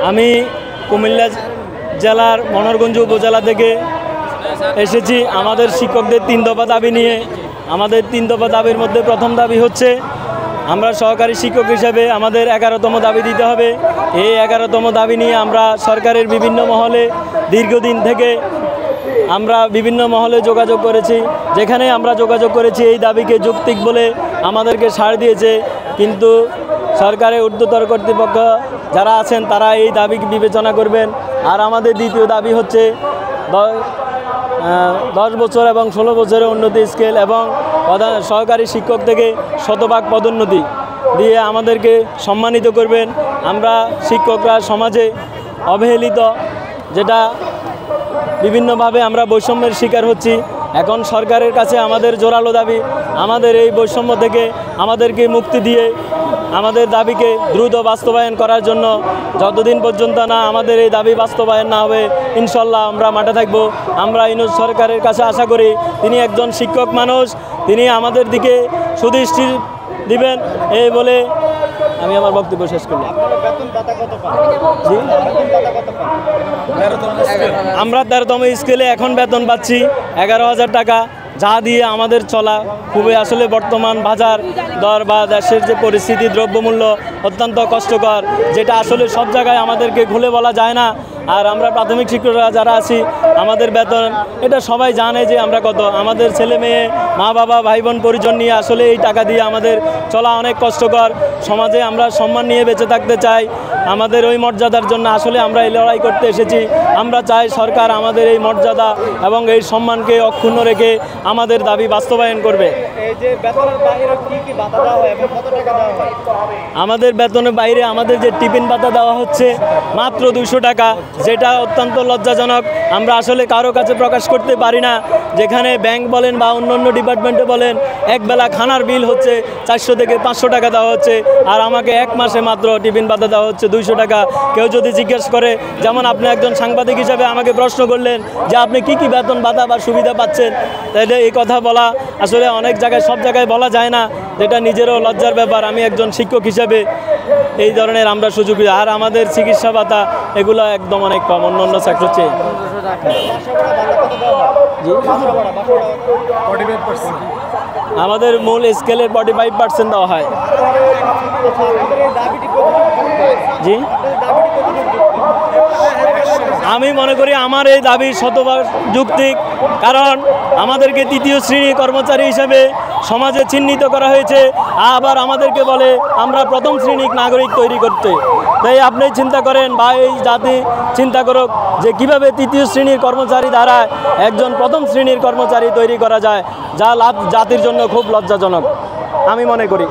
আমি কুমিল্লা জেলার মনোহরগঞ্জ উপজেলা থেকে এসেছি আমাদের শিক্ষকদের 3 দফা দাবি নিয়ে। আমাদের 3 দফা দাবির মধ্যে প্রথম দাবি হচ্ছে আমরা সহকারী শিক্ষক হিসেবে আমাদের 11তম দাবি দিতে হবে। এই 11তম দাবি নিয়ে আমরা সরকারের বিভিন্ন মহলে দীর্ঘদিন থেকে আমরা বিভিন্ন মহলে যোগাযোগ করেছি। যেখানে আমরা যোগাযোগ করেছি এই দাবিকে যৌক্তিক বলে আমাদেরকে ছাড় দিয়েছে, কিন্তু সরকারের ঊর্ধ্বতর কর্তৃপক্ষ যারা আছেন তারা এই দাবি বিবেচনা করবেন। আর আমাদের দ্বিতীয় দাবি হচ্ছে 10 বছর এবং 16 বছরের উন্নতি স্কেল এবং সহকারী শিক্ষক থেকে শতভাগ পদোন্নতি দিয়ে আমাদেরকে সম্মানিত করবেন। আমরা শিক্ষকরা সমাজে অবহেলিত, যেটা বিভিন্নভাবে আমরা বৈষম্যের শিকার হচ্ছি। এখন সরকারের কাছে আমাদের জোরালো দাবি আমাদের এই বৈষম্য থেকে আমাদেরকে মুক্তি দিয়ে আমাদের দাবিকে দ্রুত বাস্তবায়ন করার জন্য। যতদিন পর্যন্ত না আমাদের এই দাবি বাস্তবায়ন না হবে ইনশাল্লাহ আমরা মাঠে থাকব। আমরা ইউনূস সরকারের কাছে আশা করি তিনি একজন শিক্ষক মানুষ, তিনি আমাদের দিকে সুদৃষ্টি দিবেন। এই বলে আমি আমার বক্তব্য শেষ করলাম। আমরা 13তম স্কেলে এখন বেতন পাচ্ছি 11,000 টাকা, যা দিয়ে আমাদের চলা খুবই আসলে বর্তমান বাজার দর বা দেশের যে পরিস্থিতি, দ্রব্যমূল্য অত্যন্ত কষ্টকর, যেটা আসলে সব জায়গায় আমাদেরকে খুলে বলা যায় না। আর আমরা প্রাথমিক শিক্ষকরা যারা আছি আমাদের বেতন এটা সবাই জানে যে আমরা কত, আমাদের ছেলে মেয়ে মা বাবা ভাই বোন পরিজন নিয়ে আসলে এই টাকা দিয়ে আমাদের চলা অনেক কষ্টকর। সমাজে আমরা সম্মান নিয়ে বেঁচে থাকতে চাই, আমাদের ওই মর্যাদার জন্য আসলে আমরা এই লড়াই করতে এসেছি। আমরা চাই সরকার আমাদের এই মর্যাদা এবং এই সম্মানকে অক্ষুণ্ণ রেখে আমাদের দাবি বাস্তবায়ন করবে। আমাদের বেতনের বাইরে আমাদের যে টিফিন ভাতা দেওয়া হচ্ছে মাত্র 200 টাকা, যেটা অত্যন্ত লজ্জাজনক। আমরা আসলে কারো কাছে প্রকাশ করতে পারি না। যেখানে ব্যাংক বলেন বা অন্যান্য ডিপার্টমেন্টে বলেন একবেলা খানার বিল হচ্ছে 400 থেকে 500 টাকা দেওয়া হচ্ছে, আর আমাকে 1 মাসে মাত্র টিফিন ভাতা দেওয়া হচ্ছে 200 টাকা। কেউ যদি জিজ্ঞেস করে, যেমন আপনি একজন সাংবাদিক হিসাবে আমাকে প্রশ্ন করলেন যে আপনি কি কি বেতন ভাতা বা সুবিধা পাচ্ছেন, তাহলে এই কথা বলা আসলে অনেক জায়গায় সব জায়গায় বলা যায় না, যেটা নিজেরও লজ্জার ব্যাপার। আমি একজন শিক্ষক হিসাবে এই ধরনের আমরা সুযোগ, আর আমাদের চিকিৎসা ভাতা এগুলো একদম অনেক কম অন্য অন্য সেক্টর চেয়ে। আমাদের মূল স্কেলের 45% দেওয়া হয়। জি, আমি মনে করি আমার এই দাবি শতভাগ যৌক্তিক, কারণ আমাদেরকে 3য় শ্রেণী কর্মচারী হিসেবে সমাজে চিহ্নিত করা হয়েছে, আবার আমাদেরকে বলে আমরা 1ম শ্রেণীর নাগরিক তৈরি করতে। তাই আপনি চিন্তা করেন বা এই জাতি চিন্তা করুক যে কিভাবে 3য় শ্রেণীর কর্মচারী দ্বারা একজন 1ম শ্রেণীর কর্মচারী তৈরি করা যায়, যা জাতির জন্য খুব লজ্জাজনক আমি মনে করি।